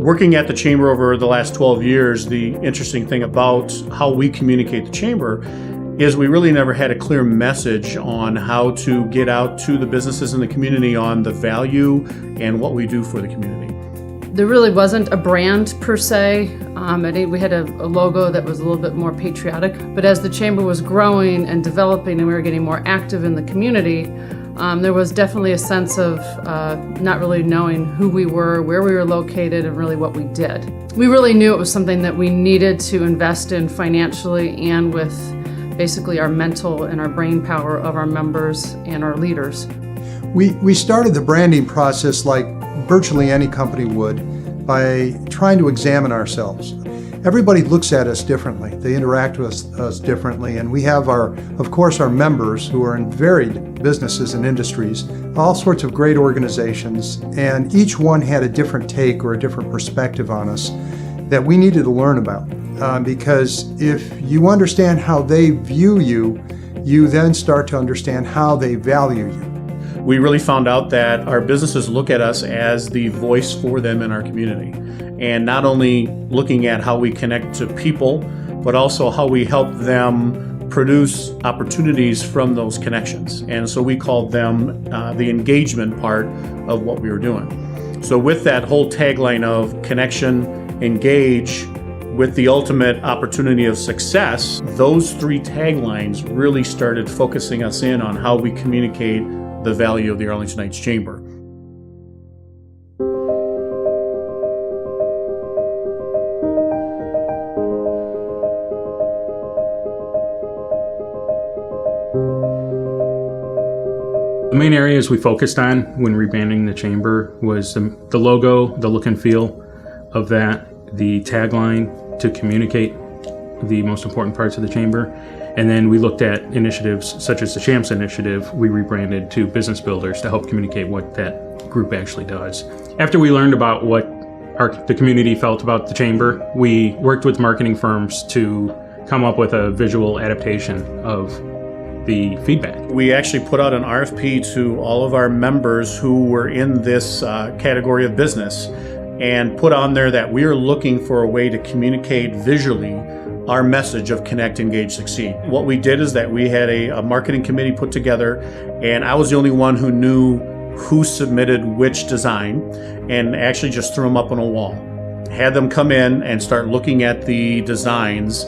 Working at the Chamber over the last 12 years, the interesting thing about how we communicate the Chamber is we really never had a clear message on how to get out to the businesses in the community on the value and what we do for the community. There really wasn't a brand per se. I think we had a logo that was a little bit more patriotic, but as the Chamber was growing and developing and we were getting more active in the community, there was definitely a sense of not really knowing who we were, where we were located, and really what we did. We really knew it was something that we needed to invest in financially and with basically our mental and our brain power of our members and our leaders. We started the branding process like virtually any company would by trying to examine ourselves. Everybody looks at us differently. They interact with us differently, and we have of course, our members who are in varied businesses and industries, all sorts of great organizations, and each one had a different take or a different perspective on us that we needed to learn about. Because if you understand how they view you, you then start to understand how they value you. We really found out that our businesses look at us as the voice for them in our community. And not only looking at how we connect to people, but also how we help them produce opportunities from those connections. And so we called them the engagement part of what we were doing. So with that whole tagline of connection, engage, with the ultimate opportunity of success, those three taglines really started focusing us in on how we communicate the value of the Arlington Heights Chamber. The main areas we focused on when rebranding the Chamber was the logo, the look and feel of that, the tagline to communicate the most important parts of the Chamber. And then we looked at initiatives such as the Champs Initiative. We rebranded to Business Builders to help communicate what that group actually does. After we learned about what the community felt about the Chamber, we worked with marketing firms to come up with a visual adaptation of the feedback. We actually put out an RFP to all of our members who were in this category of business and put on there that we are looking for a way to communicate visually our message of connect, engage, succeed. What we did is that we had a marketing committee put together, and I was the only one who knew who submitted which design, and actually just threw them up on a wall. Had them come in and start looking at the designs,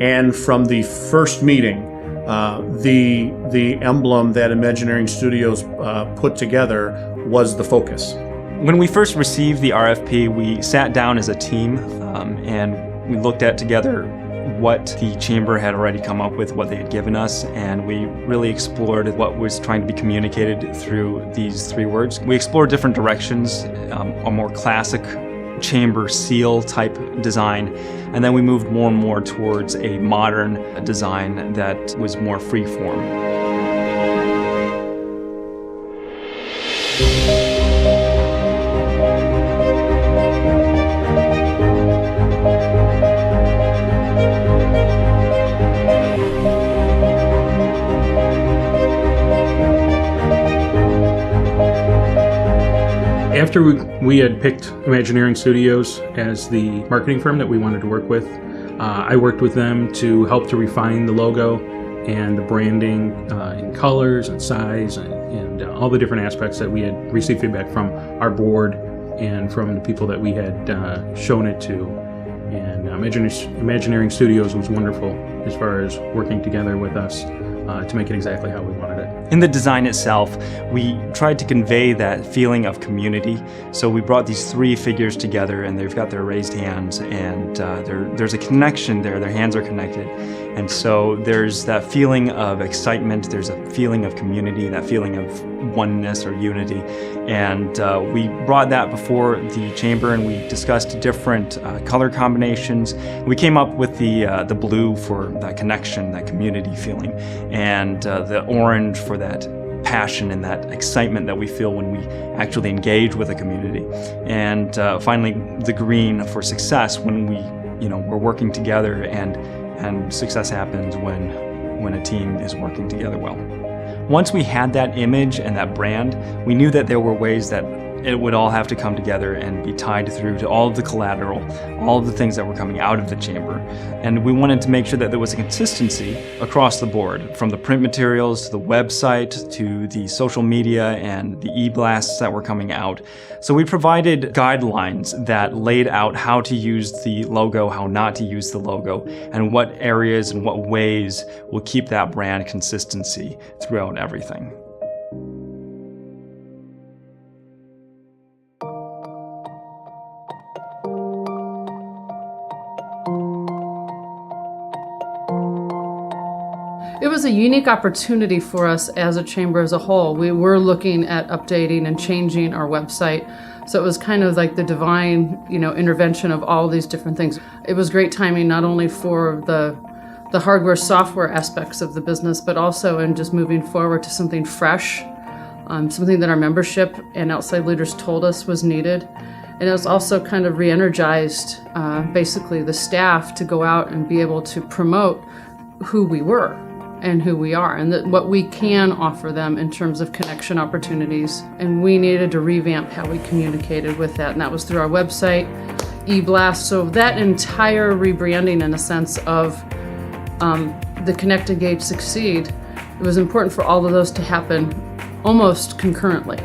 and from the first meeting, the emblem that Imagineering Studios put together was the focus. When we first received the RFP, we sat down as a team and we looked at together what the Chamber had already come up with, what they had given us, and we really explored what was trying to be communicated through these three words. We explored different directions, a more classic Chamber seal type design, and then we moved more and more towards a modern design that was more free-form. After we had picked Imagineering Studios as the marketing firm that we wanted to work with, I worked with them to help to refine the logo and the branding in colors and size and all the different aspects that we had received feedback from our board and from the people that we had shown it to. And Imagineering Studios was wonderful as far as working together with us to make it exactly how we wanted it. In the design itself, we tried to convey that feeling of community. So we brought these three figures together, and they've got their raised hands, and there's a connection there. Their hands are connected. And so there's that feeling of excitement, there's a feeling of community, that feeling of oneness or unity. And we brought that before the Chamber, and we discussed different color combinations. We came up with the blue for that connection, that community feeling, and the orange for that passion and that excitement that we feel when we actually engage with a community. And finally, the green for success, when we're working together, and success happens when a team is working together well. Once we had that image and that brand, we knew that there were ways that it would all have to come together and be tied through to all of the collateral, all of the things that were coming out of the chamber. And we wanted to make sure that there was a consistency across the board, from the print materials to the website to the social media and the e-blasts that were coming out. So we provided guidelines that laid out how to use the logo, how not to use the logo, and what areas and what ways will keep that brand consistency throughout everything. It was a unique opportunity for us as a chamber as a whole. We were looking at updating and changing our website. So it was kind of like the divine, intervention of all these different things. It was great timing, not only for the hardware, software aspects of the business, but also in just moving forward to something fresh, something that our membership and outside leaders told us was needed. And it was also kind of re-energized, basically the staff to go out and be able to promote who we were and who we are, and what we can offer them in terms of connection opportunities. And we needed to revamp how we communicated with that, and that was through our website, e-blast. So that entire rebranding, in a sense, of the Connect, Engage, Succeed, it was important for all of those to happen almost concurrently.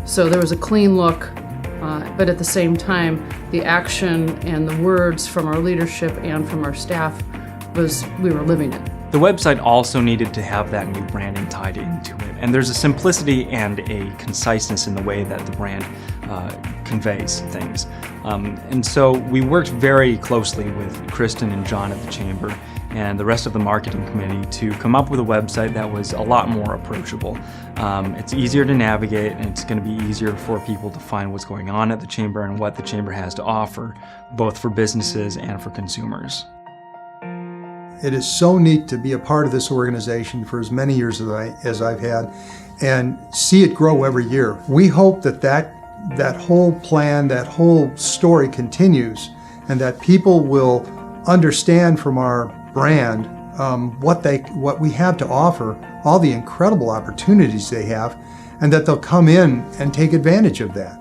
So there was a clean look, but at the same time, the action and the words from our leadership and from our staff we were living it. The website also needed to have that new branding tied into it. And there's a simplicity and a conciseness in the way that the brand conveys things. And so we worked very closely with Kristen and John at the Chamber and the rest of the marketing committee to come up with a website that was a lot more approachable. It's easier to navigate, and it's going to be easier for people to find what's going on at the Chamber and what the Chamber has to offer, both for businesses and for consumers. It is so neat to be a part of this organization for as many years as I've had and see it grow every year. We hope that whole plan, that whole story continues, and that people will understand from our brand what we have to offer, all the incredible opportunities they have, and that they'll come in and take advantage of that.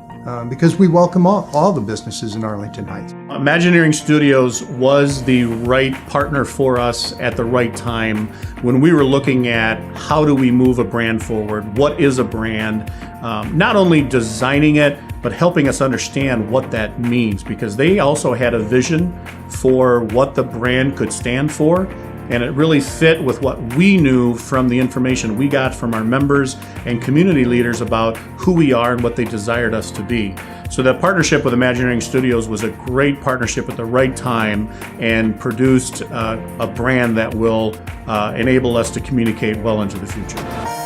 Because we welcome all the businesses in Arlington Heights. Imagineering Studios was the right partner for us at the right time when we were looking at how do we move a brand forward, what is a brand, not only designing it, but helping us understand what that means, because they also had a vision for what the brand could stand for. And it really fit with what we knew from the information we got from our members and community leaders about who we are and what they desired us to be. So that partnership with Imagineering Studios was a great partnership at the right time and produced a brand that will enable us to communicate well into the future.